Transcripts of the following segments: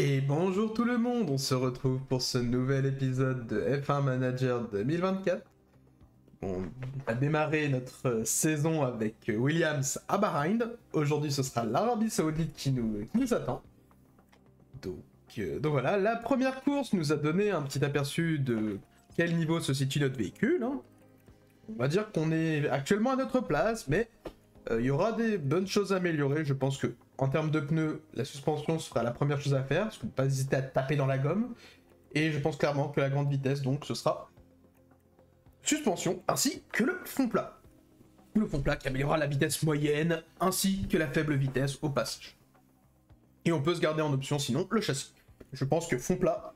Et bonjour tout le monde, on se retrouve pour ce nouvel épisode de F1 Manager 2024. On a démarré notre saison avec Williams à Bahreïn. Aujourd'hui ce sera l'Arabie Saoudite qui nous attend. Donc voilà, la première course nous a donné un petit aperçu de quel niveau se situe notre véhicule. On va dire qu'on est actuellement à notre place, mais il y aura des bonnes choses à améliorer. Je pense que en termes de pneus, la suspension sera la première chose à faire, parce qu'on ne peut pas hésiter à taper dans la gomme. Et je pense clairement que la grande vitesse, donc, ce sera suspension, ainsi que le fond plat. Le fond plat qui améliorera la vitesse moyenne, ainsi que la faible vitesse au passage. Et on peut se garder en option, sinon, le châssis. Je pense que fond plat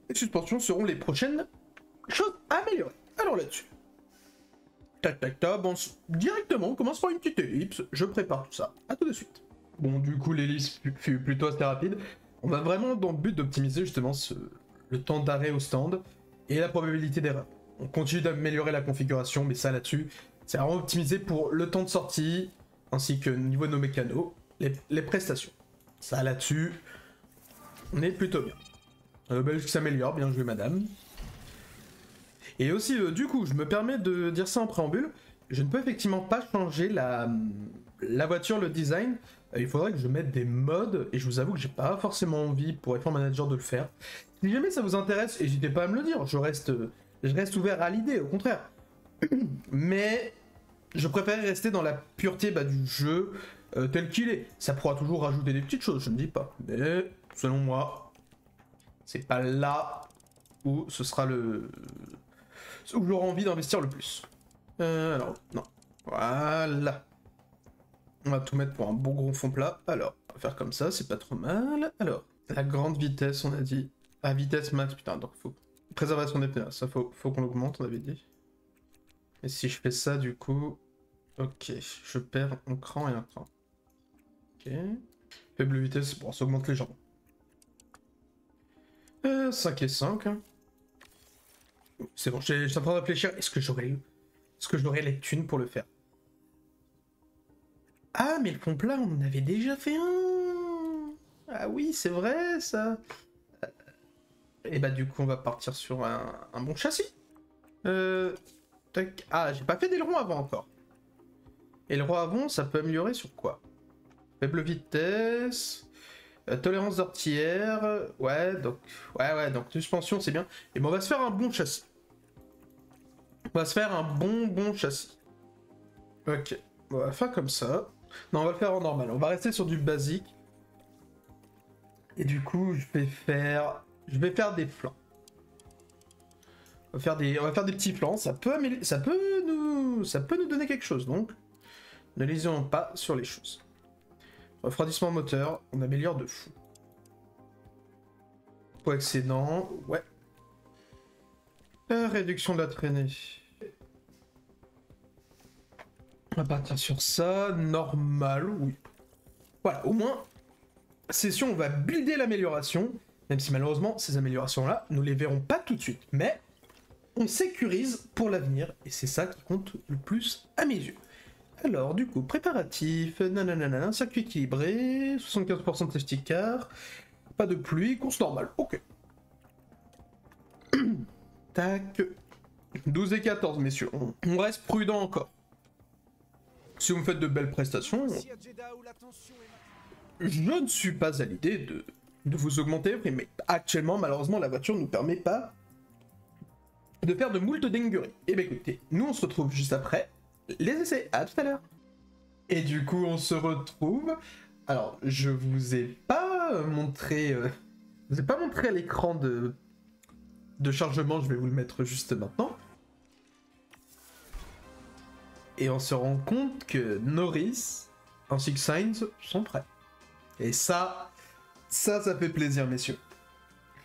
et suspension seront les prochaines choses à améliorer. Alors là-dessus. Tac tac tac, bon, directement, on commence par une petite ellipse, je prépare tout ça. À tout de suite. Bon, du coup, l'hélice fut plutôt assez rapide. On va vraiment dans le but d'optimiser justement le temps d'arrêt au stand et la probabilité d'erreur. On continue d'améliorer la configuration, mais ça là-dessus, c'est vraiment optimisé pour le temps de sortie, ainsi que au niveau de nos mécanos, les prestations. Ça là-dessus, on est plutôt bien. Belge s'améliore, bien joué madame. Et aussi, du coup, je me permets de dire ça en préambule, je ne peux effectivement pas changer la voiture, le design. Il faudrait que je mette des mods, et je vous avoue que j'ai pas forcément envie pour F1 Manager de le faire. Si jamais ça vous intéresse, n'hésitez pas à me le dire, je reste ouvert à l'idée, au contraire. Mais je préfère rester dans la pureté du jeu tel qu'il est. Ça pourra toujours rajouter des petites choses, je ne dis pas. Mais selon moi, c'est pas là où ce sera où j'aurai envie d'investir le plus. Alors, non. Voilà. On va tout mettre pour un beau gros fond plat. Alors, on va faire comme ça, c'est pas trop mal. Alors, la grande vitesse, on a dit. À vitesse max, putain, donc faut... Préservation des pneus, ça faut qu'on l'augmente, on avait dit. Et si je fais ça, du coup... Ok, je perds un cran et un cran. Ok. Faible vitesse, bon, ça augmente légèrement. 5 et 5. C'est bon, j'étais en train de réfléchir. Est-ce que j'aurais les thunes pour le faire? Ah, mais le fond plat, on en avait déjà fait un. Ah oui, c'est vrai, ça. Et bah du coup, on va partir sur un bon châssis. Tac. Ah, j'ai pas fait d'aileron avant encore. Aileron avant, ça peut améliorer sur quoi? Faible vitesse... tolérance d'ortière... Ouais, donc suspension, c'est bien. Et bon, on va se faire un bon châssis. On va se faire un bon châssis. Ok, on va faire comme ça. Non, on va le faire en normal. On va rester sur du basique. Et du coup, je vais faire des flancs. On va faire des petits flancs. Ça peut nous donner quelque chose. Donc, ne lésionnons pas sur les choses. Refroidissement moteur, on améliore de fou. Poids excédent, ouais. Réduction de la traînée. On va partir sur ça, normal, oui. Voilà, au moins, session, on va builder l'amélioration, même si malheureusement, ces améliorations-là, nous les verrons pas tout de suite. Mais, on sécurise pour l'avenir, et c'est ça qui compte le plus à mes yeux. Alors, du coup, préparatif, nanana, circuit équilibré, 75% de safety car, pas de pluie, course normale, ok. Tac. 12 et 14, messieurs, on reste prudent encore. Si vous me faites de belles prestations, je ne suis pas à l'idée de vous augmenter les prix, mais actuellement, malheureusement, la voiture ne nous permet pas de faire de moult dingueries. Et bien écoutez, nous on se retrouve juste après les essais, à tout à l'heure. Et du coup, on se retrouve. Alors, je vous ai pas montré, à l'écran de chargement. Je vais vous le mettre juste maintenant. Et on se rend compte que Norris ainsi que Sainz sont prêts. Et ça fait plaisir, messieurs.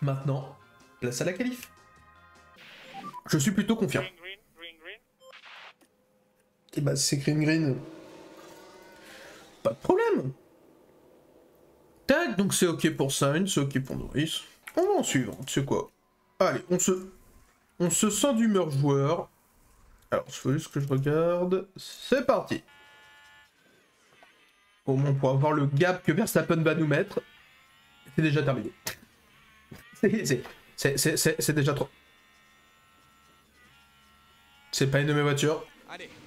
Maintenant, place à la qualif. Je suis plutôt confiant. Et bah, c'est green. Pas de problème. Tac, donc c'est ok pour Sainz, c'est ok pour Norris. On va en suivre, tu sais quoi. Allez, on se sent d'humeur joueur. Alors, il faut juste que je regarde. C'est parti. Au moins, pour avoir le gap que Verstappen va nous mettre, c'est déjà terminé. C'est déjà trop. C'est pas une de mes voitures.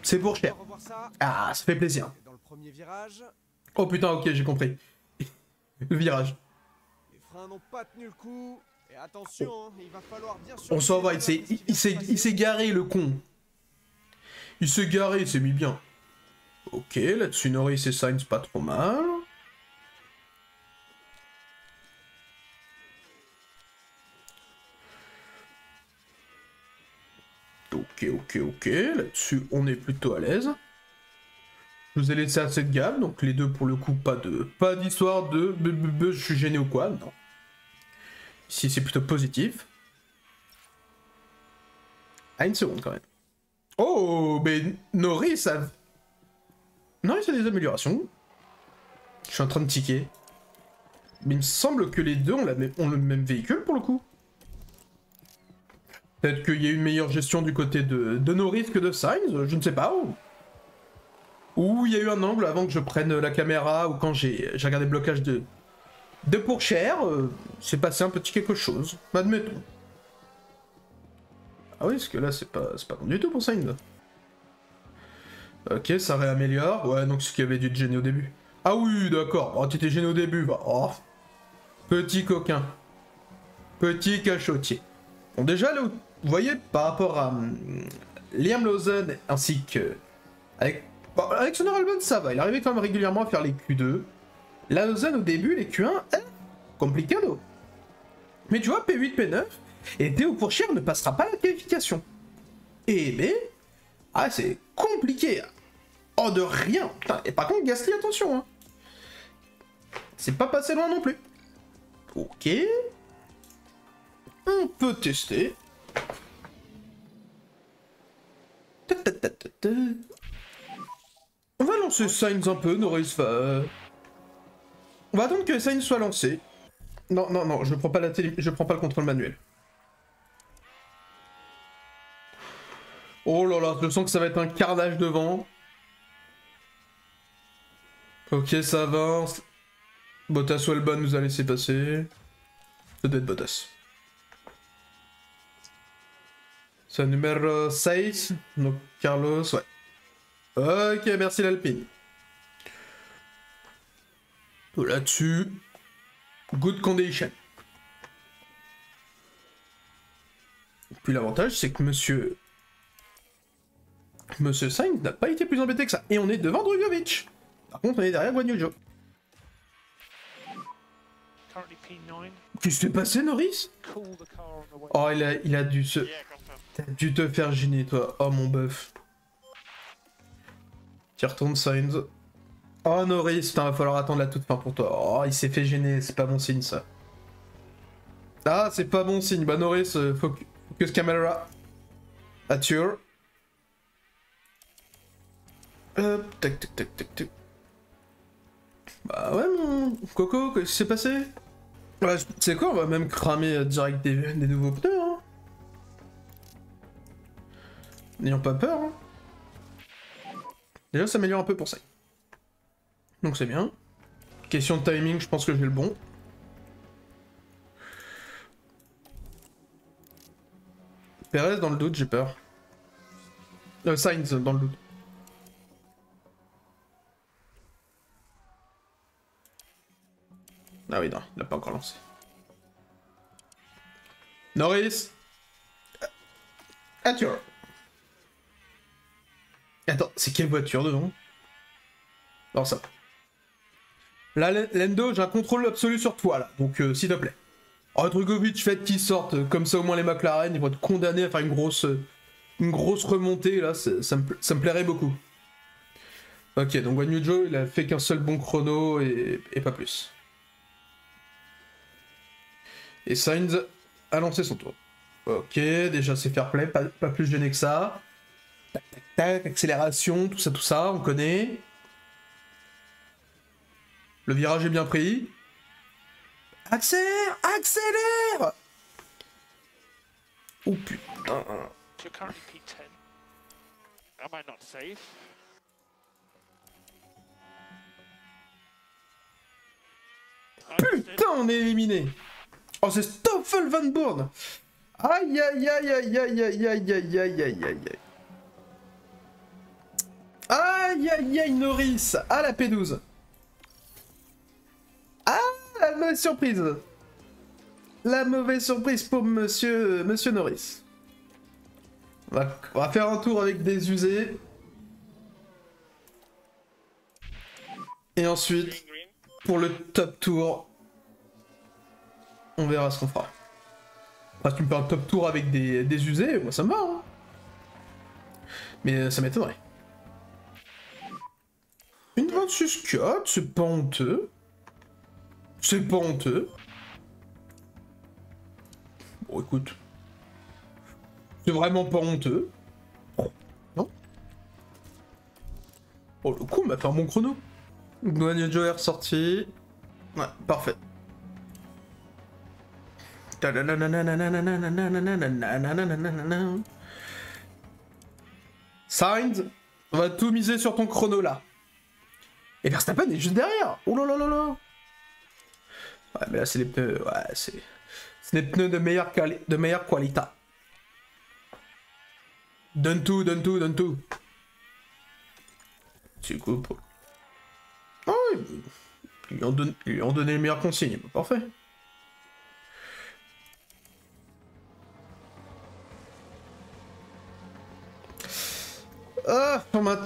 C'est pour cher. Ah, ça fait plaisir. Dans le premier virage, Oh putain, ok, j'ai compris. Le virage. les freins n'ont pas tenu le coup. Et attention, hein, il va falloir bien On s'en va, il s'est garé le con. Il s'est garé, il s'est mis bien. Ok, là-dessus Norris et Sainz pas trop mal. Ok, là-dessus on est plutôt à l'aise. Je vous ai laissé assez de gamme, donc les deux pour le coup pas d'histoire de je suis gêné ou quoi, non. Ici c'est plutôt positif. Ah, une seconde quand même. Oh, mais Norris a... Norris a des améliorations. Je suis en train de ticker. Mais il me semble que les deux ont le même véhicule pour le coup. Peut-être qu'il y a une meilleure gestion du côté de Norris que de Sainz, je ne sais pas. Ou il y a eu un angle avant que je prenne la caméra, ou quand j'ai regardé le blocage de Pourchère, c'est passé un petit quelque chose. Admettons. Ah oui, parce que là, c'est pas bon du tout pour Sainz. Ok, ça réaméliore. Ouais, donc ce qu'il y avait dû te gêner au début. Ah oui, d'accord. Oh, t'étais gêné au début, bah. Oh. Petit coquin. Petit cachotier. Bon, déjà, là, vous voyez, par rapport à Liam Lawson, ainsi que... Bon, Alexander Albon, ça va. Il arrivait quand même régulièrement à faire les Q2. La Lawson, au début, les Q1, complicado. Mais tu vois, P8, P9, et Théo Pourchère ne passera pas la qualification. Et mais... Ah, c'est compliqué. Oh, de rien. Putain, et par contre, Gasly, attention. Hein. C'est pas passé loin non plus. Ok. On peut tester. On va lancer Sainz un peu, Norris va... On va attendre que Sainz soit lancé. Non, je prends pas la télé... Je prends pas le contrôle manuel. Oh là là, je sens que ça va être un carnage devant. Ok, ça avance. Bottas ou Albon nous a laissé passer. Ça doit être Bottas. C'est numéro 6. Donc Carlos, ouais. Ok, merci l'Alpine. Là-dessus, good condition. Puis l'avantage, c'est que Monsieur Sainz n'a pas été plus embêté que ça. Et on est devant Drugovich. Par contre, on est derrière Guan Yu Zhou. Qu'est-ce qui s'est passé, Norris? Oh, il a dû se... T'as dû te faire gêner, toi. Oh, mon bœuf. Tu retournes Sainz. Oh, Norris, putain, va falloir attendre la toute fin pour toi. Oh, il s'est fait gêner, c'est pas bon signe, ça. Ah, c'est pas bon signe. Bah, Norris, focus camera. Attire. Hop, tac. Bah ouais, mon Coco, qu'est-ce qui s'est passé? Ouais, tu sais quoi, on va même cramer direct des nouveaux pneus, hein. N'ayons pas peur, hein. Déjà, ça améliore un peu pour ça. Donc c'est bien. Question de timing, je pense que j'ai le bon. Perez dans le doute, j'ai peur. Sainz dans le doute. Ah oui, non, il n'a pas encore lancé. Norris! Attends. Attends, c'est quelle voiture devant? Alors ça. Là, Lando, j'ai un contrôle absolu sur toi, là. Donc, s'il te plaît. Oh, Drugovich, faites qu'ils sortent. Comme ça, au moins, les McLaren, ils vont être condamnés à faire une grosse remontée, là. Ça me plairait beaucoup. Ok, donc Guan Yu Zhou, il a fait qu'un seul bon chrono et pas plus. Et Sainz a lancé son tour. Ok, déjà c'est fair play, pas plus gêné que ça. Tac, accélération, tout ça, on connaît. Le virage est bien pris. Accélère! Oh putain. Putain, on est éliminé. Oh, c'est Stoffel Van Bourne. Aïe, aïe, aïe, aïe, aïe, aïe, aïe, aïe, aïe, aïe, aïe. Aïe, aïe, aïe, Norris. Ah, la P12. Ah, la mauvaise surprise. La mauvaise surprise pour monsieur Norris. On va faire un tour avec des usés. Et ensuite, pour le top tour, on verra ce qu'on fera. Enfin, si tu me fais un top tour avec des usés, moi ça me va. Hein. Mais ça m'étonnerait. Une 26-4, c'est pas honteux. C'est pas honteux. Bon, écoute. C'est vraiment pas honteux. Non. Oh, le coup, on m'a fait un bon chrono. Douane Joe est ressorti. Ouais, parfait. Sainz, on va tout miser sur ton chrono là. Et Verstappen est juste derrière. Oh là là là là. Ouais, mais là c'est les pneus. Ouais, c'est les pneus de meilleure qualité. Donne tout, donne tout, donne tout. Tu coupes. Oh, ils lui ont donné les meilleures consignes. Parfait. Ah, format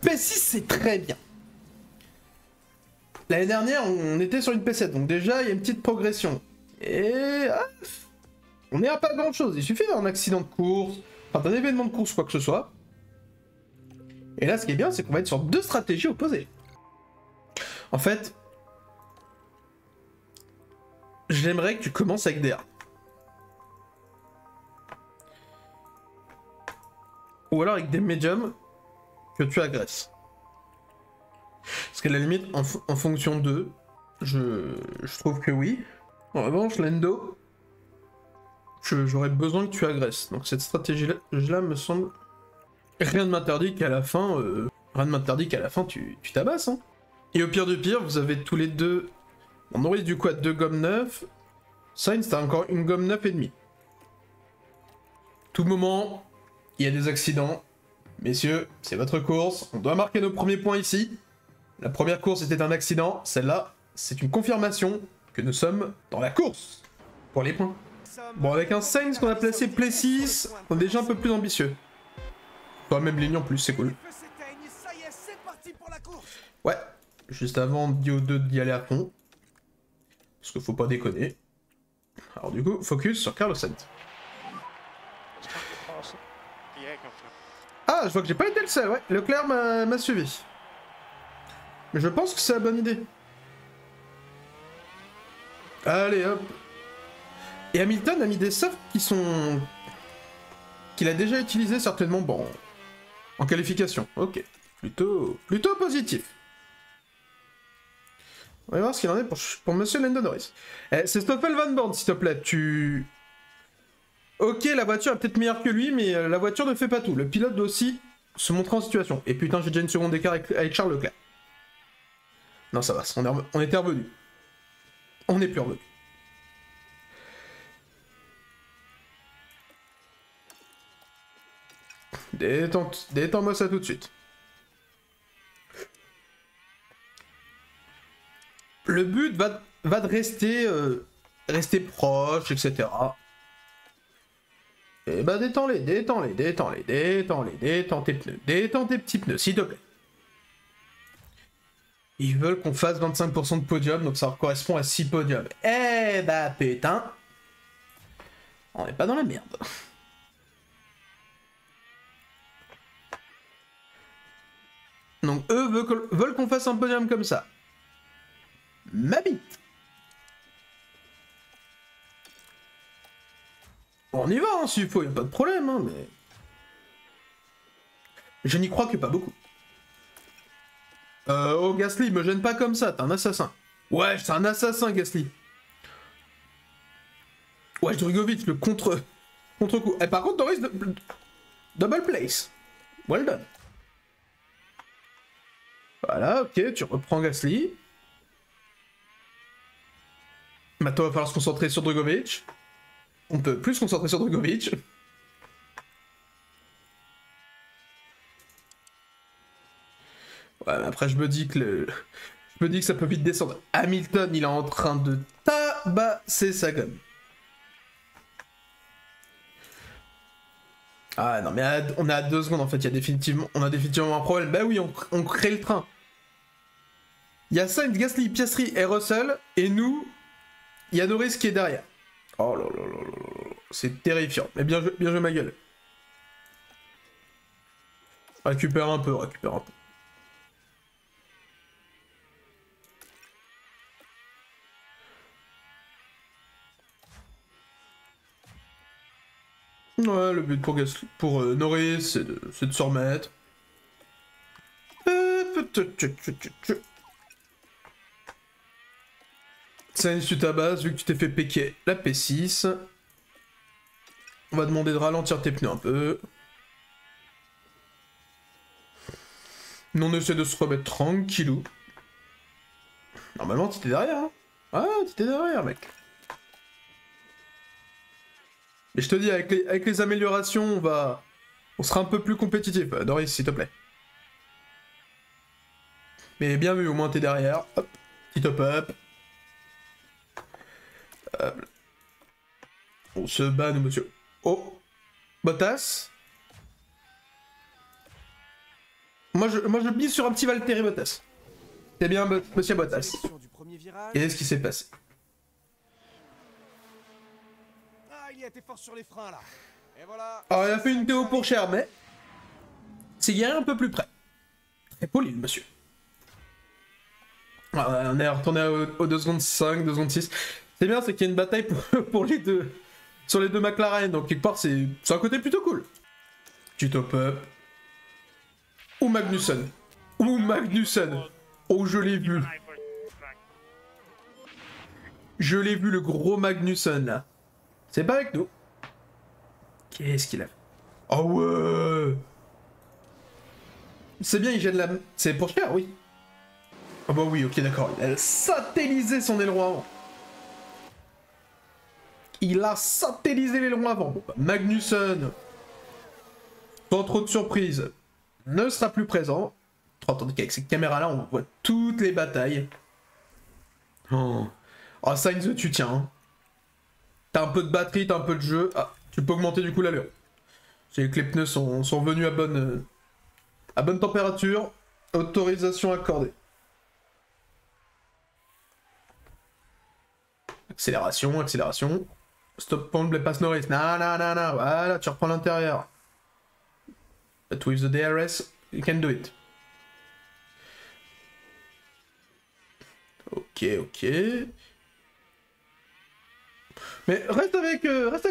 P6 c'est très bien. L'année dernière, on était sur une P7, donc déjà il y a une petite progression. Et on n'est à pas grand chose. Il suffit d'un accident de course, enfin d'un événement de course, quoi que ce soit. Et là, ce qui est bien, c'est qu'on va être sur deux stratégies opposées. En fait, j'aimerais que tu commences avec des A. Ou alors avec des médiums que tu agresses. Parce qu'à la limite, en fonction d'eux, je trouve que oui. En revanche, Lando, j'aurais besoin que tu agresses. Donc cette stratégie-là me semble... Rien ne m'interdit qu'à la fin, tu tabasses. Hein. Et au pire du pire, vous avez tous les deux... On aurait du coup à 2 gommes 9. Sainz, t'as encore une gomme 9 et demi. Tout moment, il y a des accidents. Messieurs, c'est votre course. On doit marquer nos premiers points ici. La première course était un accident. Celle-là, c'est une confirmation que nous sommes dans la course. Pour les points. Bon, avec un Sainz qu'on a placé Play 6, on est déjà un peu plus ambitieux. Toi, même ligne en plus, c'est cool. Ouais, juste avant Dio2 d'y aller à fond. Parce qu'il faut pas déconner. Alors du coup, focus sur Carlos Sainz. Ah, je vois que j'ai pas été le seul, ouais. Leclerc m'a suivi. Mais je pense que c'est la bonne idée. Allez, hop. Et Hamilton a mis des softs qui sont... qu'il a déjà utilisé certainement, bon... en qualification. Ok. Plutôt positif. On va voir ce qu'il en est pour Monsieur Lando Norris. Eh, c'est Stoffel Van Born, s'il te plaît. Ok, la voiture est peut-être meilleure que lui, mais la voiture ne fait pas tout. Le pilote doit aussi se montrer en situation. Et putain, j'ai déjà une seconde d'écart avec Charles Leclerc. Non, ça va, on était revenu. On n'est plus revenu. Détends-moi ça tout de suite. Le but va de rester proche, etc. Et bah détends tes pneus, détends tes petits pneus, s'il te plaît. Ils veulent qu'on fasse 25% de podium, donc ça correspond à 6 podiums. Eh bah putain, on n'est pas dans la merde. Donc eux veulent qu'on fasse un podium comme ça. Ma bite. On y va, hein, s'il faut, y a pas de problème, hein, mais... Je n'y crois que pas beaucoup. Oh, Gasly, me gêne pas comme ça, t'es un assassin. Ouais, c'est un assassin, Gasly. Ouais, Drugovic, le contre-coup. Et par contre, Norris, double place. Well done. Voilà, ok, tu reprends Gasly. Maintenant, il va falloir se concentrer sur Dragovic. On peut plus se concentrer sur Dragovic. Ouais, mais après, je me dis que ça peut vite descendre. Hamilton, il est en train de tabasser sa gomme. Ah non, mais on est à 2 secondes en fait, on a définitivement un problème. Bah oui, on crée le train. Il y a Sainz, Gasly, Piastri et Russell, et nous, il y a Norris qui est derrière. Oh là là là là là, c'est terrifiant. Mais bien joué ma gueule. Récupère un peu. Ouais, le but pour Norris, c'est de se remettre. Sainz, tu tabasses, vu que tu t'es fait péquer la P6. On va demander de ralentir tes pneus un peu. Nous, on essaie de se remettre tranquillou. Normalement, t'étais derrière, hein. Ah, t'étais derrière, mec. Mais je te dis, avec les améliorations, on sera un peu plus compétitif. Norris, s'il te plaît. Mais bien vu, au moins t'es derrière. Hop, petit top-up. On se bat, nous, monsieur. Oh, Bottas. Moi, je mise sur un petit Valtteri Bottas. C'est bien, monsieur Bottas. Qu'est-ce qui s'est passé? Ah, il a été fort sur les freins là. Et voilà. Alors, il a fait une TO pour cher, mais c'est garé un peu plus près. Très poli, le monsieur. Ah, on est retourné aux 2 secondes 5, 2 secondes 6. C'est bien, c'est qu'il y a une bataille pour les deux. Sur les deux McLaren, donc quelque part, c'est un côté plutôt cool. Tu top up. Ou Magnussen. Oh, je l'ai vu. Je l'ai vu, le gros Magnussen, là. C'est pas avec nous. Qu'est-ce qu'il a fait? Oh ouais. C'est bien, il gêne la... C'est pour cher, oui. Ah bah oui, ok, d'accord. Il a satellisé son aileron avant. Il a satellisé l'aileron avant. Bon, bah, Magnussen, sans trop de surprise, ne sera plus présent. Attendez qu'avec cette caméra-là, on voit toutes les batailles. Oh, Sainz, tu tiens. Hein. T'as un peu de batterie, t'as un peu de jeu. Ah, tu peux augmenter du coup l'allure. C'est que les pneus sont venus à bonne température. Autorisation accordée. Accélération. Stop point, passe Norris. Non. Voilà, tu reprends l'intérieur. But with the DRS, you can do it. Ok. Mais reste avec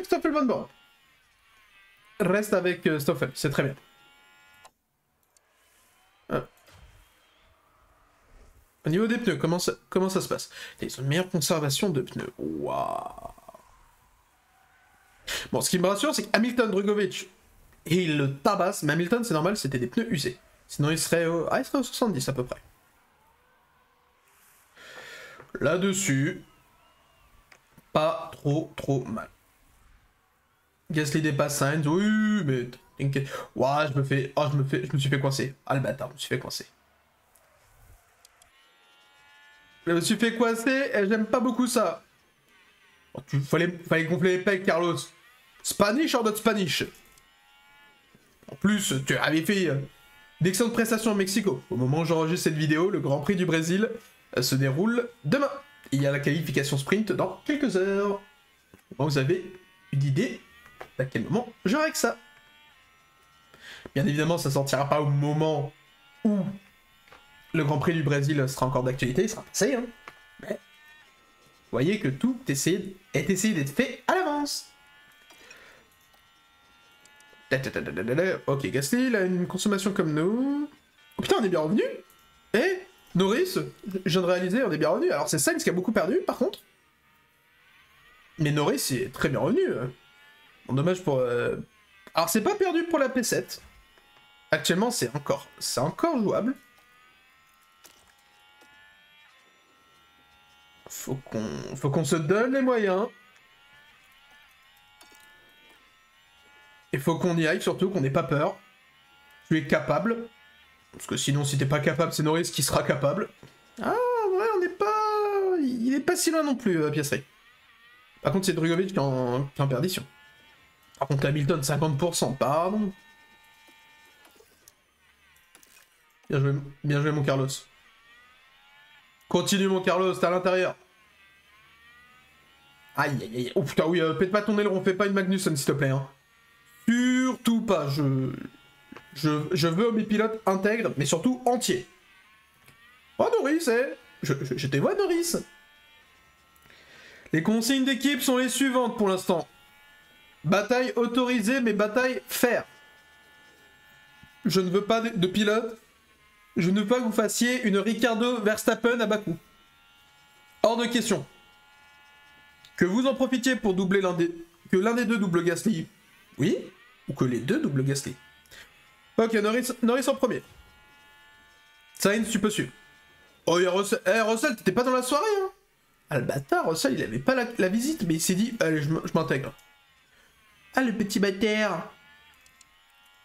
Stoffel Van Born. Reste avec Stoffel, c'est très bien. Ah. Au niveau des pneus, comment ça se passe? Ils ont une meilleure conservation de pneus. Waouh. Bon, ce qui me rassure, c'est qu'Hamilton, Drugovic, il le tabasse. Mais Hamilton, c'est normal, c'était des pneus usés. Sinon, il serait au 70 à peu près. Là-dessus, pas trop mal. Gasly dépasse Sainz, oui, mais t'inquiète. Ouah, je me suis fait coincer. Ah, le bâtard, je me suis fait coincer. Je me suis fait coincer et j'aime pas beaucoup ça. Oh, fallait gonfler les pecs, Carlos. Spanish or not Spanish? En plus, tu avais fait d'excellentes prestations au Mexico. Au moment où j'enregistre cette vidéo, le Grand Prix du Brésil se déroule demain. Il y a la qualification sprint dans quelques heures. Vous avez une idée à quel moment je règle ça. Bien évidemment, ça sortira pas au moment où le Grand Prix du Brésil sera encore d'actualité, il sera passé, hein. Mais vous voyez que tout est essayé d'être fait à l'avance. Ok, Gasly, il a une consommation comme nous. Oh putain, on est bien revenu. Eh, Norris, je viens de réaliser, on est bien revenu. Alors c'est Sainz qui a beaucoup perdu, par contre. Mais Norris est très bien revenu. Bon, dommage pour... Alors c'est pas perdu pour la P7. Actuellement, c'est encore jouable. Faut qu'on se donne les moyens. Il faut qu'on y aille, surtout qu'on n'ait pas peur. Tu es capable. Parce que sinon, si t'es pas capable, c'est Norris qui sera capable. Ah, ouais, on n'est pas... Il est pas si loin non plus, Piastri. Par contre, c'est Drugovich qui est en perdition. Par contre, Hamilton, 50%, pardon. Bien joué, mon Carlos. Continue, mon Carlos, t'es à l'intérieur. Aïe, aïe, aïe. Oh putain, oui, pète pas ton aileron, fais pas une Magnussen, s'il te plaît. Hein. Surtout pas, je veux mes pilotes intègres, mais surtout entiers. Oh, Norris, je te vois, Norris. Les consignes d'équipe sont les suivantes pour l'instant. Bataille autorisée, mais bataille fair. Je ne veux pas de pilote. Je ne veux pas que vous fassiez une Ricardo Verstappen à Bakou. Hors de question. Que vous en profitiez pour doubler que l'un des deux double Gasly. Oui. Ou que les deux double Gasly. Ok, Norris en premier. Sainz, tu peux suivre. Oh, il y a Russell. Eh, Russell, t'étais pas dans la soirée, hein. Ah, le bâtard, Russell, il avait pas la visite, mais il s'est dit, allez, je m'intègre. Ah, le petit bâtard.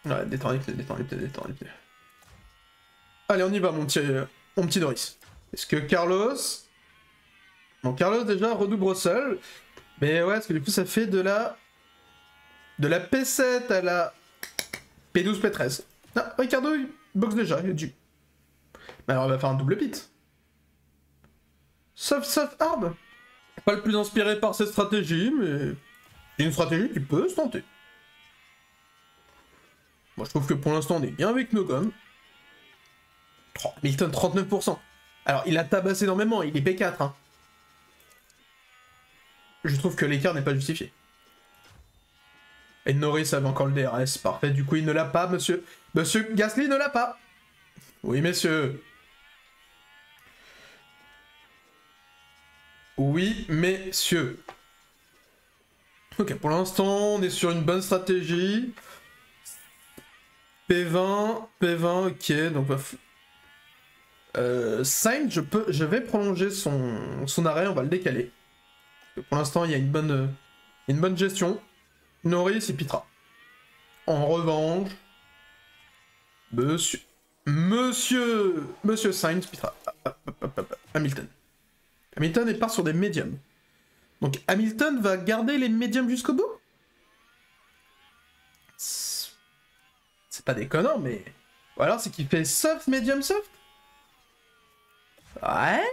Ouais, détends les pneus. Allez, on y va, mon petit Norris. Est-ce que Carlos... Bon, Carlos, déjà, redouble Russell. Mais ouais, parce que du coup, ça fait de la P7 à la P12, P13. Ah, Ricardo, il boxe déjà, il est dû. Mais alors, il va faire un double pit. Sauf arme. Pas le plus inspiré par cette stratégie, mais... c'est une stratégie qui peut se tenter. Moi, je trouve que pour l'instant, on est bien avec nos gommes. Hamilton, 39%. Alors, il a tabassé énormément, il est P4. Hein. Je trouve que l'écart n'est pas justifié. Et Norris avait encore le DRS, parfait. Du coup, il ne l'a pas, monsieur. Monsieur Gasly ne l'a pas. Oui, messieurs. Oui, messieurs. Ok, pour l'instant, on est sur une bonne stratégie. P20, ok, donc... Sainz, je vais prolonger son arrêt, on va le décaler. Pour l'instant, il y a une bonne gestion. Norris, il pitera. En revanche, Monsieur Sainz pitera. Hamilton. Hamilton part sur des médiums. Donc Hamilton va garder les médiums jusqu'au bout? C'est pas déconnant, mais... Ou alors c'est qu'il fait soft, medium, soft? Ouais.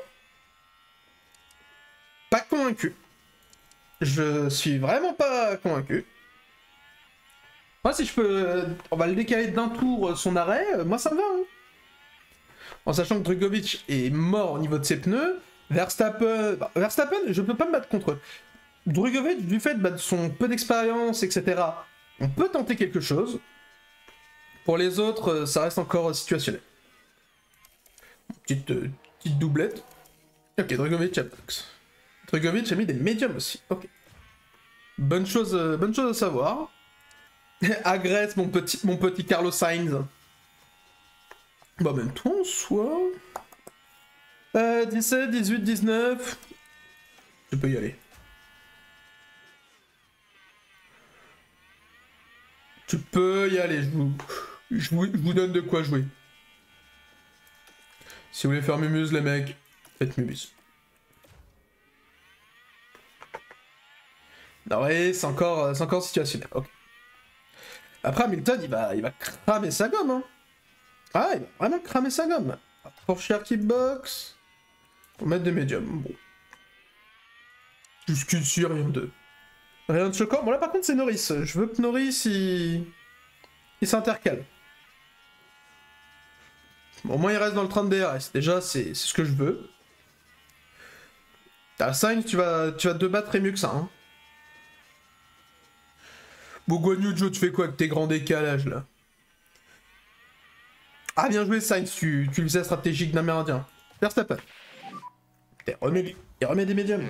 Pas convaincu. Je suis vraiment pas convaincu. Moi, si je peux... on va le décaler d'un tour, son arrêt, moi ça me va. Hein. En sachant que Drugovich est mort au niveau de ses pneus, Verstappen, je peux pas me battre contre eux. Drugovich, du fait de son peu d'expérience, etc., on peut tenter quelque chose. Pour les autres, ça reste encore situationnel. Petite doublette. Ok, Drugovich a box. Drugovich a mis des médiums aussi. Ok. Bonne chose à savoir. Agresse mon petit Carlos Sainz. Bah, même toi en soi. 17, 18, 19. Tu peux y aller. Tu peux y aller, je vous donne de quoi jouer. Si vous voulez faire mumuse, les mecs, faites mumuse. Non, ouais, c'est encore situationnel. Ok. Après, Hamilton, il va cramer sa gomme. Hein. Ah, il va vraiment cramer sa gomme. Porsche Kickbox. Pour mettre des médiums. Bon. Jusqu'ici, rien de choquant. Bon, là, par contre, c'est Norris. Je veux que Norris, il s'intercale. Bon, au moins, il reste dans le train de DRS. Déjà, c'est ce que je veux. T'as Sainz, tu vas te battre et mieux que ça. Hein. Bon, Guan Yu Zhou, tu fais quoi avec tes grands décalages, là? Ah, bien joué, Sainz, tu le faisais stratégique d'Amérindien. Verstappen. Il remet des médiums.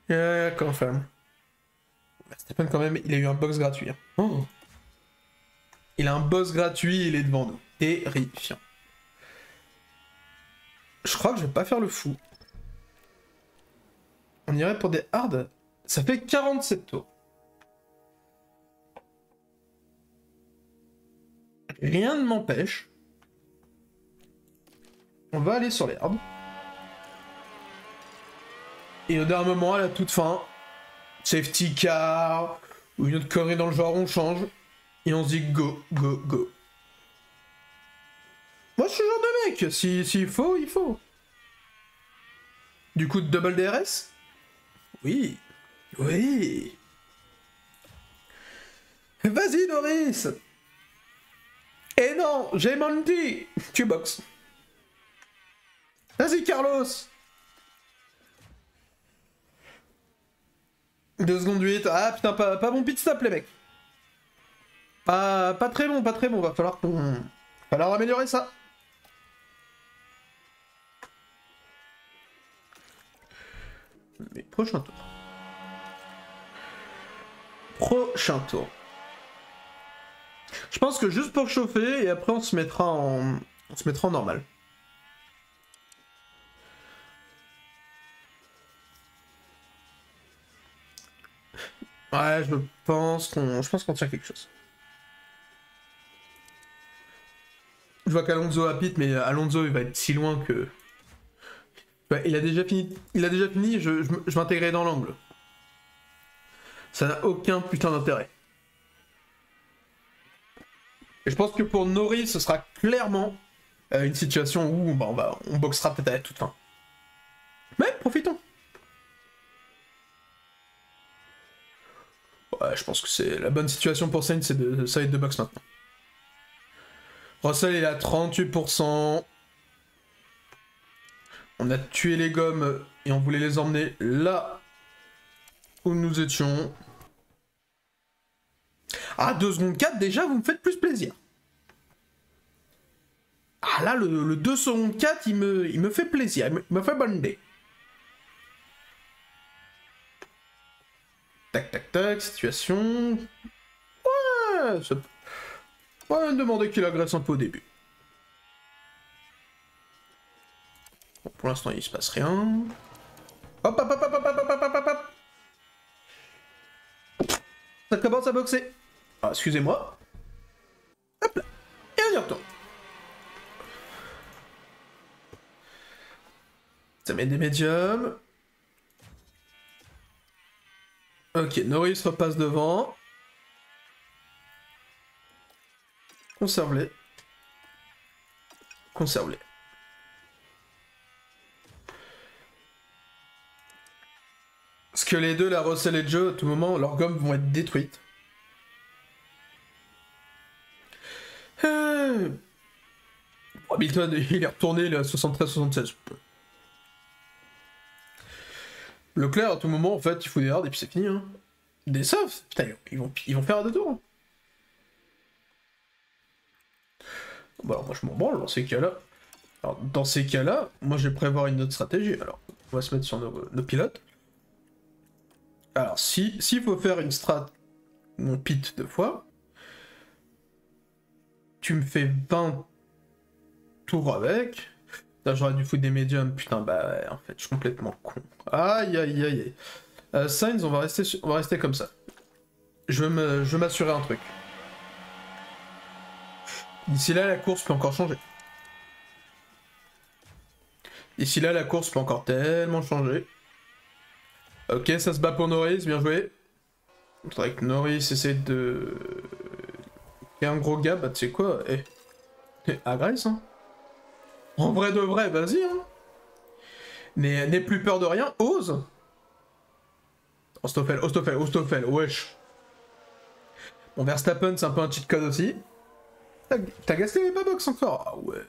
Yeah, confirm. Verstappen, quand même, il a eu un box gratuit. Hein. Oh. Il a un boss gratuit, il est devant nous. Terrifiant. Je crois que je vais pas faire le fou. On irait pour des hards. Ça fait 47 tours. Rien ne m'empêche. On va aller sur les hards. Et au dernier moment, à la toute fin, safety car, ou une autre connerie dans le genre, on change. Et on se dit go, go, go. Moi, je suis le genre de mec. S'il faut, il faut. Du coup, double DRS? Oui. Oui. Vas-y, Norris. Et non, j'ai menti. Tu boxes. Vas-y, Carlos. 2 secondes 8. Ah putain, pas bon pit stop, les mecs. Pas très bon, pas très bon. Va falloir améliorer ça. Mais prochain tour. Prochain tour. Je pense que juste pour chauffer, et après on se mettra en normal. Ouais, je pense qu'on tient quelque chose. Je vois qu'Alonso a pit, mais Alonso il va être si loin que... Ouais, il a déjà fini, je m'intégrerai dans l'angle. Ça n'a aucun putain d'intérêt. Et je pense que pour Norris, ce sera clairement une situation où bah, on boxera peut-être à toute fin. Mais profitons. Ouais, je pense que c'est la bonne situation pour Sainz, c'est de side de box maintenant. Russell est à 38%. On a tué les gommes et on voulait les emmener là où nous étions. Ah, 2 secondes 4, déjà, vous me faites plus plaisir. Ah là, le 2 secondes 4, il me fait plaisir, il me fait bander. Tac, tac, tac, situation... Ouais, ça... On va me demander qu'il agresse un peu au début. Bon, pour l'instant, il se passe rien. Hop, hop, hop, hop, hop, hop, hop, hop, hop. Ça commence à boxer. Ah, excusez-moi. Hop là. Et on y retourne. Ça met des médiums. Ok, Norris repasse devant. Conserve-les. Conserve-les. Parce que les deux, la Russell et Joe, à tout moment, leurs gommes vont être détruites. Hamilton, il est retourné, il est à 73-76. Leclerc, à tout moment, en fait, il faut des hards et puis c'est fini. Hein. Des softs, putain, ils vont faire à 2 tours. Bon, alors moi je m'en branle dans ces cas-là. Alors dans ces cas-là, moi je vais prévoir une autre stratégie. Alors, on va se mettre sur nos pilotes. Alors, s'il faut faire une strat, mon pit 2 fois, tu me fais 20 tours avec. Là, j'aurais dû foutre des médiums. Putain, bah ouais, en fait, je suis complètement con. Aïe, aïe, aïe, aïe. Sainz, on va rester comme ça. Je veux m'assurer un truc. D'ici là, la course peut encore changer. D'ici là, la course peut encore tellement changer. Ok, ça se bat pour Norris, bien joué. Il faudrait que Norris essaie de... Il y a un gros gars, bah tu sais quoi, agresse, hein. En vrai de vrai, vas-y, hein. N'aie plus peur de rien, ose. Ostofel, wesh. Bon, Verstappen, c'est un peu un cheat code aussi. T'as gasté les box encore? Ah ouais.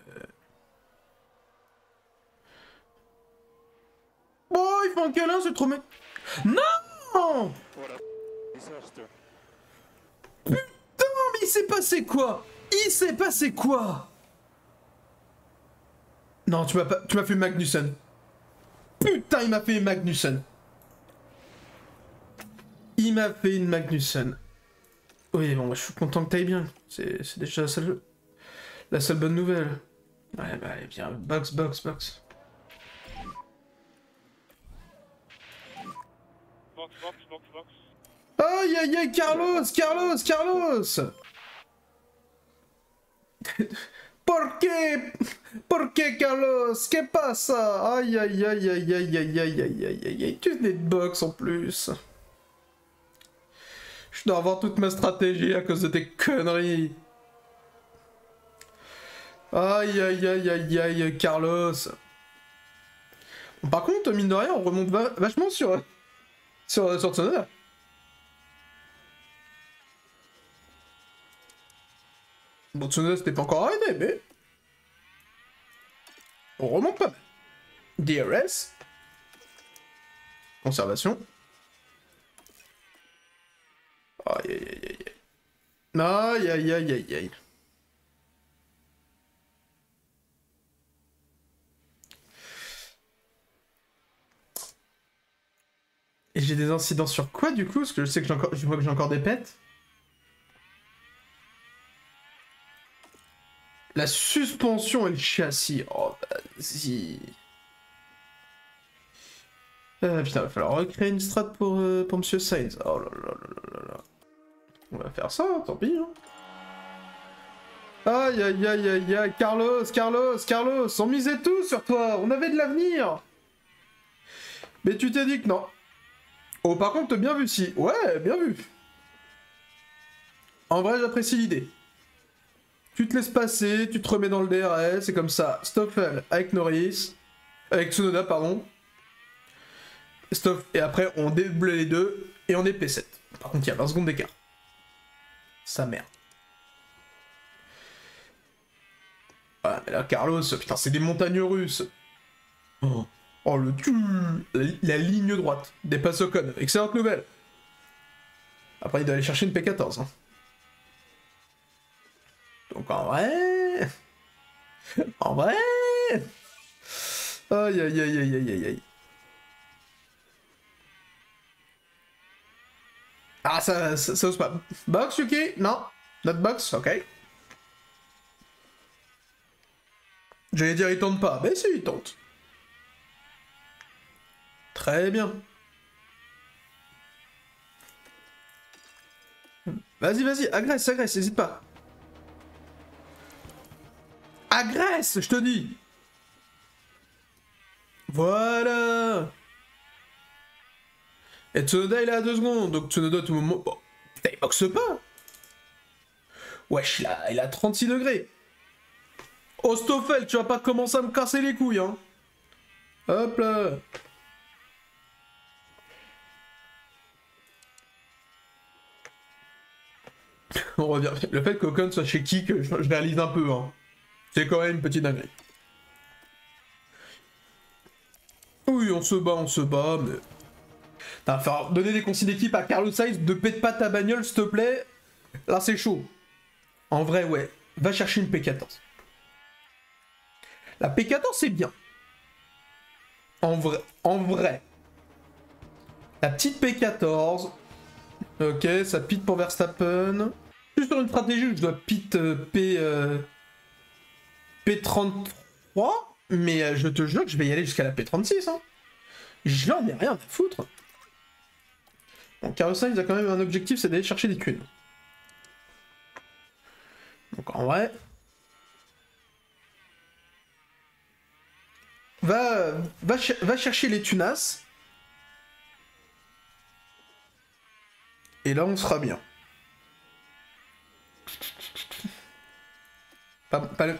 Bon, il fait un câlin, c'est trop mec. Non! Putain, mais il s'est passé quoi? Il s'est passé quoi? Non, tu m'as fait Magnussen. Putain, il m'a fait Magnussen. Il m'a fait une Magnussen. Oui, bon, je suis content que t'ailles bien. C'est déjà la seule bonne nouvelle. Ouais, bah, bien, box. Aïe aïe aïe, Carlos, Carlos, Carlos. ¿Por qué? ¿Por qué, Carlos? ¿Qué pasa? Aïe aïe aïe aïe aïe aïe aïe aïe aïe aïe aïe, tu venais de box en plus. Je dois avoir toute ma stratégie à cause de tes conneries. Aïe aïe aïe aïe aïe, Carlos. Par contre, mine de rien, on remonte vachement sur Tsunoda. Bon, Tsunoda c'était pas encore arrivé, mais... on remonte pas mal. DRS. Conservation. Aïe aïe aïe aïe. Aïe aïe aïe aïe aïe. Et j'ai des incidents sur quoi du coup? Parce que je sais que je vois que j'ai encore des pets. La suspension et le châssis. Oh, vas-y. Putain, il va falloir recréer une strat pour Monsieur Sainz. Oh là là là là là. On va faire ça, tant pis. Hein. Aïe aïe aïe aïe aïe. Carlos, Carlos, Carlos. On misait tout sur toi. On avait de l'avenir. Mais tu t'es dit que non. Oh, par contre, bien vu, si. Ouais, bien vu. En vrai, j'apprécie l'idée. Tu te laisses passer, tu te remets dans le DRS, c'est comme ça. Stoffel avec Norris. Avec Tsunoda, pardon. Stop. Et après, on double les deux et on est P7. Par contre, il y a 20 secondes d'écart. Sa mère. Ah, mais là, Carlos, putain, c'est des montagnes russes. Oh. Oh, le tu, la ligne droite. Dépasse Ocon. Excellente nouvelle. Après, il doit aller chercher une P14. Hein. Donc, en vrai... en vrai... Aïe, aïe, aïe, aïe, aïe, aïe, aïe. Ah, ça ose pas. Box, Yuki? Non. Not box? Ok. J'allais dire, il tente pas. Mais si, il tente. Très bien. Vas-y, vas-y, agresse, agresse, n'hésite pas. Agresse, je te dis. Voilà. Et Tsunoda, il est à 2 secondes, donc Tsunoda, à tout moment... Oh, putain, il boxe pas. Wesh, là, il a 36 degrés. Oh, Stoffel, tu vas pas commencer à me casser les couilles, hein. Hop là. On revient. Le fait qu'Ocon soit chez Kick, je réalise un peu, hein. C'est quand même une petite dinguerie. Oui, on se bat, mais... T'as falloir donner des consignes d'équipe à Carlos Sainz, ne pète pas ta bagnole, s'il te plaît. Là, c'est chaud. En vrai, ouais. Va chercher une P14. La P14, c'est bien. En vrai. La petite P14. Ok, ça pite pour Verstappen. Je suis sur une stratégie où je dois pit P33. Mais je te jure que je vais y aller jusqu'à la P36. Hein. J'en ai rien à foutre. Bon, Carlos Sainz a quand même un objectif, c'est d'aller chercher des thunes. Donc en vrai... Va chercher les tunas. Et là, on sera bien. Pas le...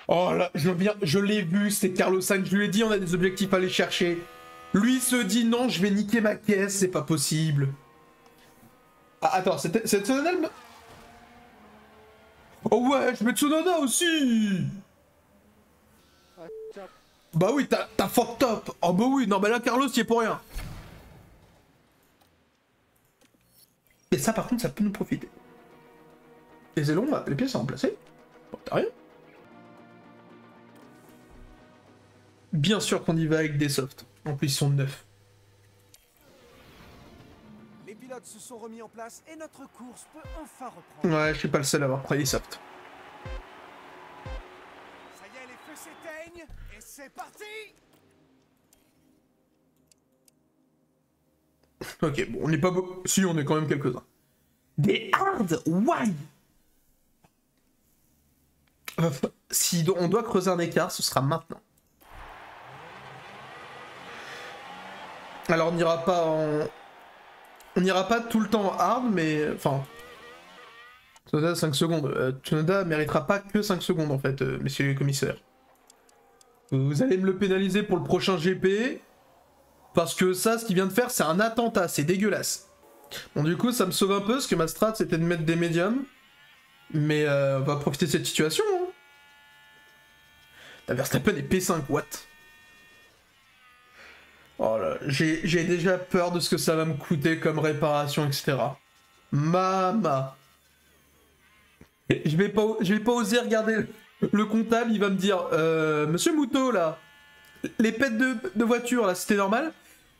Oh là, je l'ai vu, c'est Carlos Sainz, je lui ai dit on a des objectifs à aller chercher. Lui se dit non, je vais niquer ma caisse, c'est pas possible. Ah, attends, c'est Tsunoda le... Oh ouais, je mets Tsunoda aussi. Bah oui, t'as fucked up. Oh bah oui, non mais là Carlos y est pour rien. Et ça par contre, ça peut nous profiter. Les ailerons, les pièces sont remplacées. Bon, t'as rien. Bien sûr qu'on y va avec des softs. En plus, ils sont neufs. Les pilotes se sont remis en place et notre course peut enfin reprendre. Ouais, je suis pas le seul à avoir pris les softs. Ça y est, les feux s'éteignent et c'est parti. Ok, bon, on n'est pas beau. Si, on est quand même quelques-uns. Des hard? Why? Si on doit creuser un écart, ce sera maintenant. Alors on n'ira pas en... On n'ira pas tout le temps en hard, mais... Enfin... Tsunoda 5 secondes. Tsunoda méritera pas que 5 secondes en fait, messieurs les commissaires. Vous allez me le pénaliser pour le prochain GP. Parce que ça, ce qu'il vient de faire, c'est un attentat, c'est dégueulasse. Bon, du coup, ça me sauve un peu, parce que ma strat, c'était de mettre des médiums. Mais on va profiter de cette situation. Hein. La Verstappen est P5, what? Oh là, j'ai déjà peur de ce que ça va me coûter comme réparation, etc. Mama. Je vais pas oser regarder le comptable, il va me dire Monsieur Moutot, là, les pètes de voiture, là, c'était normal?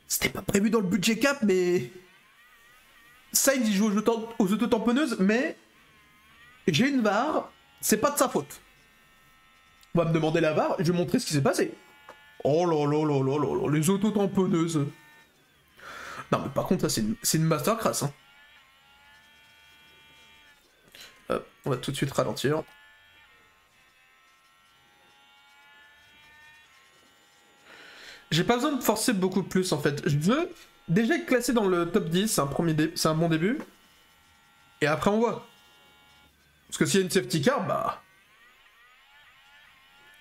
C'était pas prévu dans le budget cap, mais... Sainz, il joue aux auto-tamponneuses, mais... J'ai une VAR, c'est pas de sa faute. On va me demander la VAR, et je vais montrer ce qui s'est passé. Oh là là là là là là, les auto-tamponneuses. Non, mais par contre, ça, c'est une masterclass, hein. On va tout de suite ralentir. J'ai pas besoin de forcer beaucoup plus en fait. Je veux déjà être classé dans le top 10, c'est un bon début. Et après on voit. Parce que s'il y a une safety car, bah...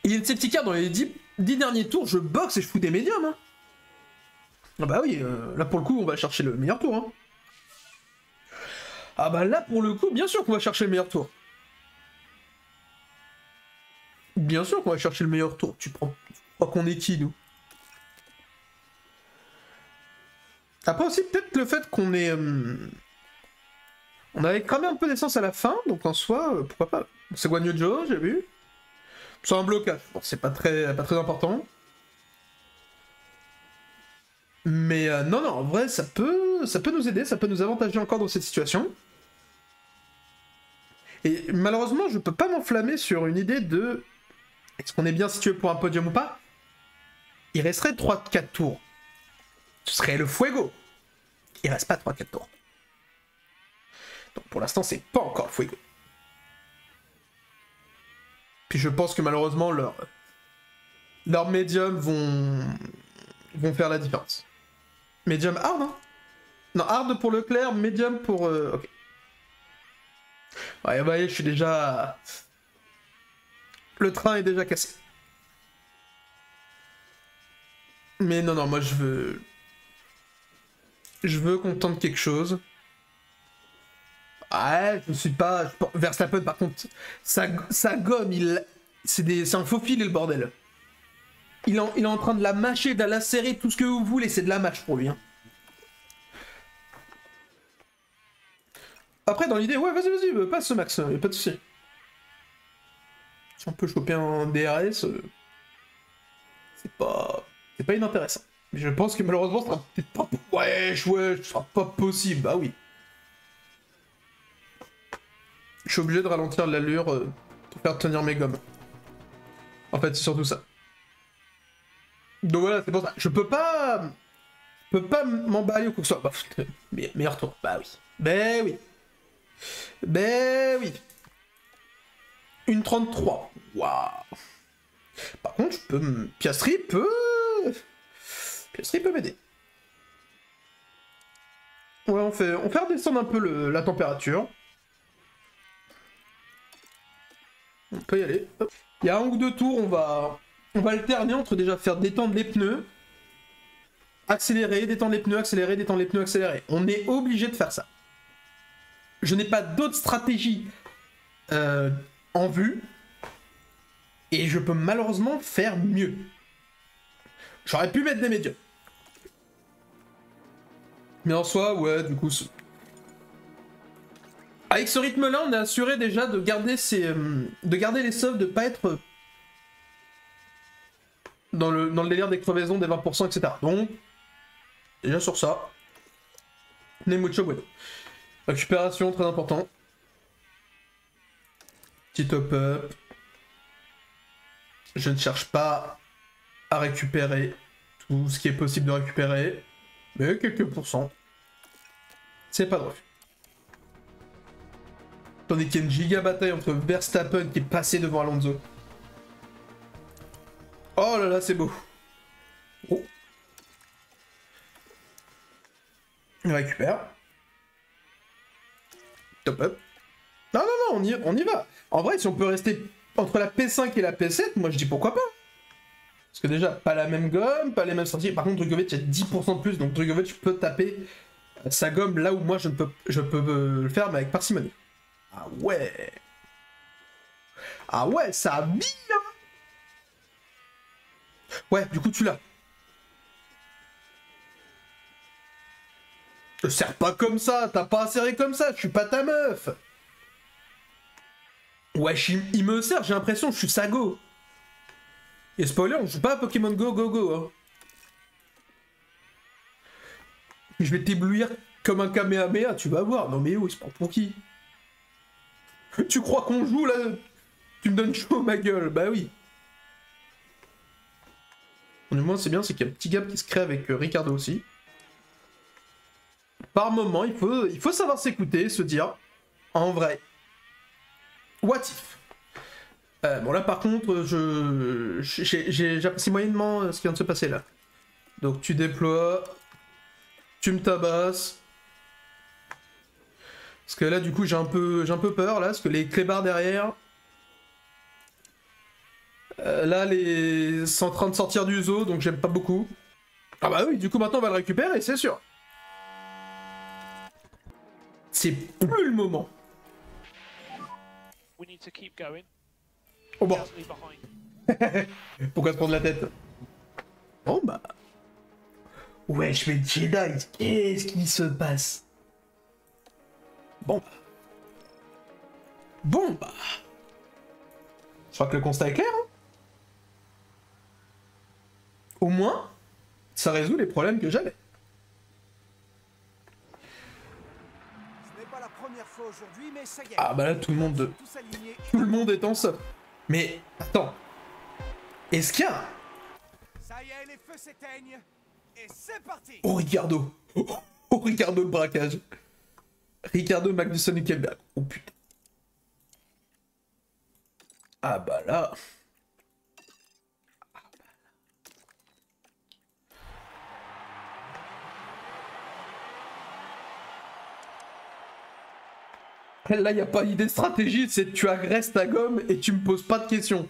Il y a une safety car dans les 10 derniers tours, je boxe et je fous des médiums. Hein. Ah bah oui, là pour le coup on va chercher le meilleur tour. Hein. Ah bah là pour le coup, bien sûr qu'on va chercher le meilleur tour. Bien sûr qu'on va chercher le meilleur tour. Tu crois qu'on est qui nous? Après aussi, peut-être le fait qu'on ait... On avait cramé un peu d'essence à la fin, donc en soi, pourquoi pas. C'est Guanyu Joe, j'ai vu. C'est un blocage, bon, c'est pas très important. Mais non, en vrai, ça peut nous aider, ça peut nous avantager encore dans cette situation. Et malheureusement, je peux pas m'enflammer sur une idée de... Est-ce qu'on est bien situé pour un podium ou pas? Il resterait 3-4 tours. Ce serait le fuego. Il reste pas 3-4 tours. Donc pour l'instant, c'est pas encore le fuego. Puis je pense que malheureusement, leurs médiums vont faire la différence. Médium hard, hein? Non, hard pour Leclerc, médium pour... ok. Ouais, vous voyez, je suis déjà... Le train est déjà cassé. Mais non, moi je veux... Je veux qu'on tente quelque chose. Ouais, je suis pas... Verstappen, par contre, sa gomme, c'est un faux fil, le bordel. Il est en train de la mâcher, de la lacérer, tout ce que vous voulez, c'est de la mâche pour lui. Hein. Après, dans l'idée, ouais, vas-y, passe Max, y'a pas de soucis. Si on peut choper un DRS, c'est pas inintéressant. Mais je pense que malheureusement, ça sera peut-être pas... Ouais, ce sera pas possible, bah oui. Je suis obligé de ralentir l'allure pour faire tenir mes gommes. En fait, c'est surtout ça. Donc voilà, c'est pour ça. Je peux pas m'emballer ou quoi que ce soit. Bah, meilleur tour, bah oui. Ben oui. Une 33. Waouh. Par contre, Piastri peut m'aider. Ouais, on fait redescendre un peu la température. On peut y aller. Hop. Il y a un ou deux tours, on va alterner entre déjà faire détendre les pneus, accélérer, détendre les pneus, accélérer, détendre les pneus, accélérer. On est obligé de faire ça. Je n'ai pas d'autre stratégie en vue. Et je peux malheureusement faire mieux. J'aurais pu mettre des médiums. Mais en soi, ouais, du coup... Avec ce rythme-là, on est assuré déjà de garder les sauves, de pas être dans le délire des crevaisons, des 20%, etc. Donc, déjà sur ça, on est mucho bueno. Récupération, très important. Petit top-up. Je ne cherche pas à récupérer tout ce qui est possible de récupérer, mais quelques pourcents. C'est pas drôle. Tandis qu'il y a une giga bataille entre Verstappen qui est passé devant Alonso. Oh là là, c'est beau. Oh. On récupère. Top up. Non, non, non, on y va. En vrai, si on peut rester entre la P5 et la P7, moi je dis pourquoi pas. Parce que déjà, pas la même gomme, pas les mêmes sorties. Par contre, Drugovich a 10% de plus, donc Drugovich peut taper sa gomme là où moi je peux le faire, mais avec parcimonie. Ah ouais. Ah ouais, ça vit, hein. Ouais, du coup, tu l'as. Te serre pas comme ça, t'as pas à serrer comme ça, je suis pas ta meuf. Wesh, il me sert, j'ai l'impression que je suis sa go. Et spoiler, on joue pas à Pokémon Go, go, go. Hein. Je vais t'éblouir comme un Kamehameha, tu vas voir. Non mais oh, il se prend pour qui? Tu crois qu'on joue là? Tu me donnes chaud ma gueule, bah oui. Du moins c'est bien, c'est qu'il y a un petit gap qui se crée avec Ricardo aussi. Par moment, il faut savoir s'écouter, se dire, en vrai, what if? Bon là par contre, j'apprécie moyennement ce qui vient de se passer là. Donc tu déploies, tu me tabasses. Parce que là du coup j'ai un peu peur là, parce que les clébards derrière... là les sont en train de sortir du zoo, donc j'aime pas beaucoup. Ah bah oui, du coup maintenant on va le récupérer, c'est sûr. C'est plus le moment. Oh bon. Pourquoi se prendre la tête? Bon bah... Ouais, je fais Jedi, qu'est-ce qui se passe? Bon bah... Bon bah... Je crois que le constat est clair, hein. Au moins, ça résout les problèmes que j'avais. Ah bah là tout le monde est en somme. Mais attends, est-ce qu'il y a... Ça y est, les feux s'éteignent et c'est parti. Oh Ricardo, oh Ricardo le braquage. Ricardo Magnussen Hülkenberg. Oh putain. Ah bah là. Là, il n'y a pas d'idée de stratégie, c'est tu agresses ta gomme et tu me poses pas de questions.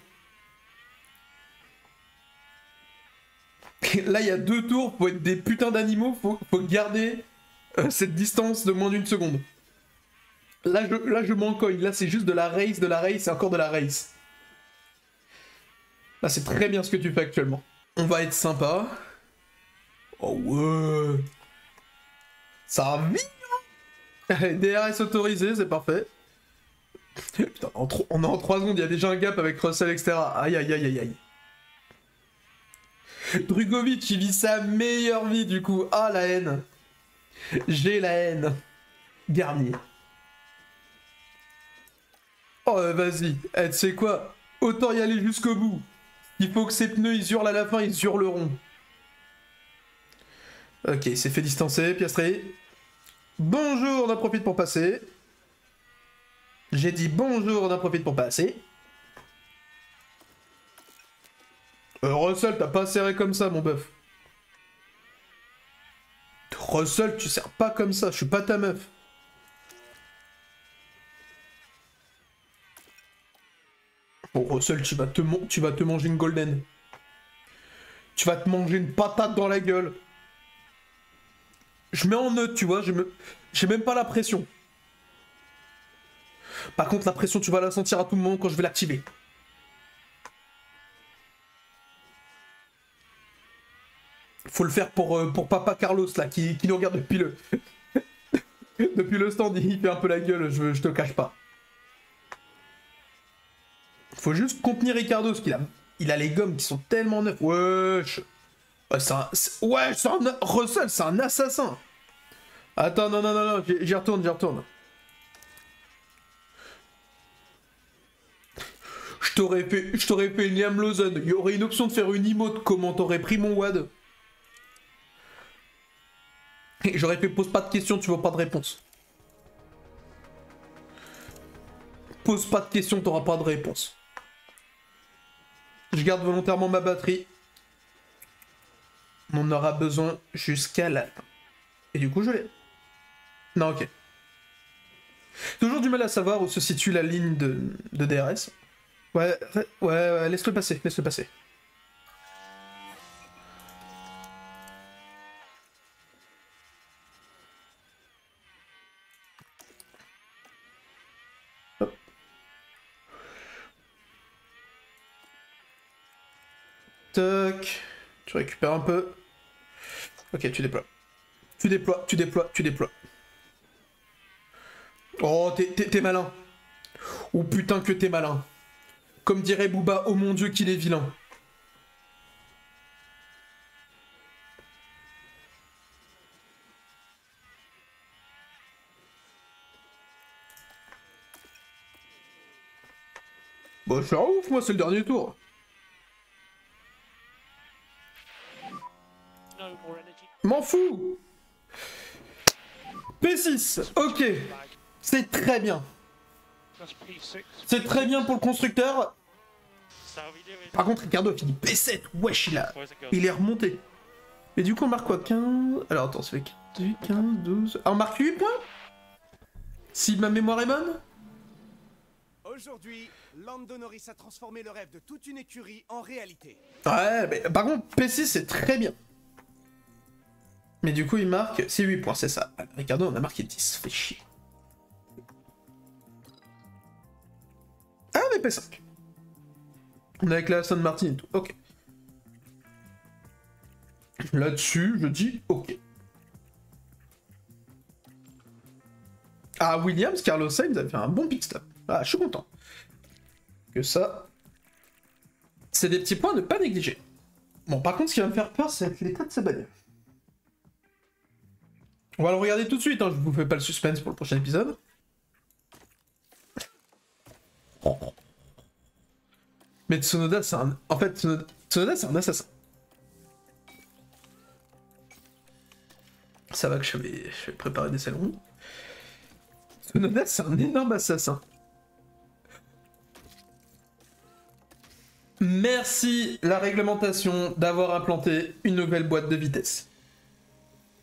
Là, il y a 2 tours, faut être des putains d'animaux, faut garder cette distance de moins d'1 seconde. Là, je m'en cogne, là, c'est juste de la race et encore de la race. Là, c'est très bien ce que tu fais actuellement. On va être sympa. Oh ouais. Ça vit. DRS autorisé, c'est parfait. Putain, on est en 3 secondes, il y a déjà un gap avec Russell, etc. Aïe, aïe, aïe, aïe, aïe. Drugovich, il vit sa meilleure vie, du coup. Ah, la haine. J'ai la haine. Garnier. Oh, vas-y. Tu sais quoi? Autant y aller jusqu'au bout. Il faut que ces pneus, ils hurlent à la fin, ils hurleront. Ok, il s'est fait distancer, Piastri. Bonjour, on en profite pour passer. J'ai dit bonjour, on en profite pour passer. Russell, t'as pas serré comme ça, mon bœuf. Russell, tu serres pas comme ça, je suis pas ta meuf. Bon, Russell, tu vas te manger une golden. Tu vas te manger une patate dans la gueule. Je mets en neutre, tu vois, j'ai même pas la pression. Par contre, la pression, tu vas la sentir à tout moment quand je vais l'activer. Faut le faire pour Papa Carlos, là, qui nous regarde depuis le stand, il fait un peu la gueule, je te cache pas. Faut juste contenir Ricardo, parce qu'il a les gommes qui sont tellement neuves. Wesh. Ouais, Russell, c'est un assassin. Attends, non, j'y retourne. Je t'aurais fait une Liam Lawson. Il y aurait une option de faire une emote. Comment t'aurais pris mon WAD? J'aurais fait pose pas de questions, tu vois pas de réponse. Pose pas de questions, t'auras pas de réponse. Je garde volontairement ma batterie. On en aura besoin jusqu'à la fin. Et du coup, je l'ai. Non, ok. Toujours du mal à savoir où se situe la ligne de DRS. Ouais, laisse-le passer, laisse-le passer. Hop. Toc. Tu récupères un peu. Ok, tu déploies. Tu déploies, tu déploies, tu déploies. Oh, t'es malin. Oh putain que t'es malin. Comme dirait Booba, oh mon dieu qu'il est vilain. Bah je suis ouf, moi c'est le dernier tour. M'en fous. P6, ok. C'est très bien. C'est très bien pour le constructeur. Par contre, Ricardo a fini P7. Wesh, il est remonté. Et du coup, on marque quoi? 15... Alors, attends, ça fait 18, 15, 12... Ah, on marque 8 points? Si ma mémoire est bonne? Aujourd'hui, Lando Norris a transformé le rêve de toute une écurie en réalité. Ouais, mais par contre, P6, c'est très bien. Mais du coup, il marque... C'est 8 points, c'est ça. Ricardo, on a marqué 10. Fait chier. Ah, mais P5. On est avec la Aston Martin et tout. Ok. Là-dessus, je dis ok. Ah, Williams, Carlos Sainz a fait un bon pit stop. Ah, je suis content. Que ça... C'est des petits points à ne pas négliger. Bon, par contre, ce qui va me faire peur, c'est l'état de sa bagnole. On va le regarder tout de suite, hein. Je vous fais pas le suspense pour le prochain épisode. Mais Tsunoda, c'est un... En fait, Tsunoda, c'est un assassin. Ça va que je vais préparer des salons. Tsunoda, c'est un énorme assassin. Merci la réglementation d'avoir implanté une nouvelle boîte de vitesse.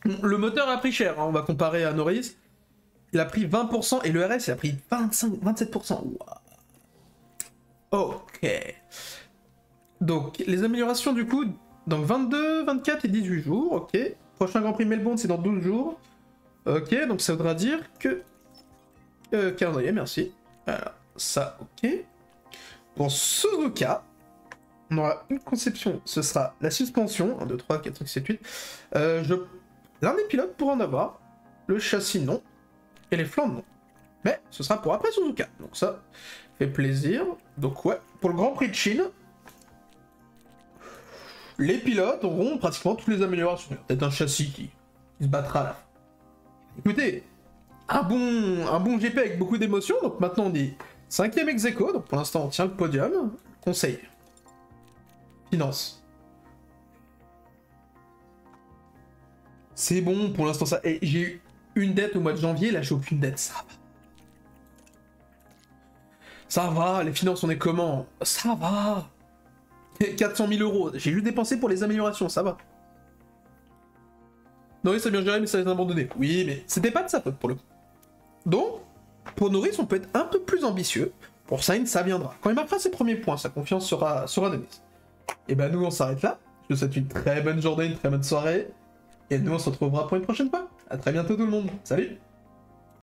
Le moteur a pris cher, hein, on va comparer à Norris. Il a pris 20% et le RS il a pris 27%. Wow. Ok. Donc, les améliorations du coup, donc 22, 24 et 18 jours, ok. Prochain Grand Prix Melbourne, c'est dans 12 jours. Ok, donc ça voudra dire que... calendrier, merci. Voilà, ça, ok. Pour Suzuka, on aura une conception, ce sera la suspension, 1, 2, 3, 4, 5, 7, 8. L'un des pilotes pourra en avoir, le châssis non, et les flancs non. Mais ce sera pour après Suzuka, donc ça fait plaisir. Donc ouais, pour le Grand Prix de Chine, les pilotes auront pratiquement toutes les améliorations. Peut-être un châssis qui se battra là. Écoutez, un bon GP avec beaucoup d'émotions, donc maintenant on est 5ème ex aequo, donc pour l'instant on tient le podium. Conseil. Finance. C'est bon, pour l'instant ça... Et j'ai eu une dette au mois de janvier, là j'ai aucune dette, ça va. Ça va, les finances on est comment? Ça va. 400 000 euros, j'ai juste dépensé pour les améliorations, ça va. Norris a bien géré mais ça a été abandonné. Oui, mais c'était pas de sa faute pour le coup. Donc, pour Norris on peut être un peu plus ambitieux. Pour Sainz ça viendra. Quand il marquera ses premiers points, sa confiance sera de mise. Et bah nous on s'arrête là. Je vous souhaite une très bonne journée, une très bonne soirée. Et nous on se retrouvera pour une prochaine fois. A très bientôt tout le monde. Salut!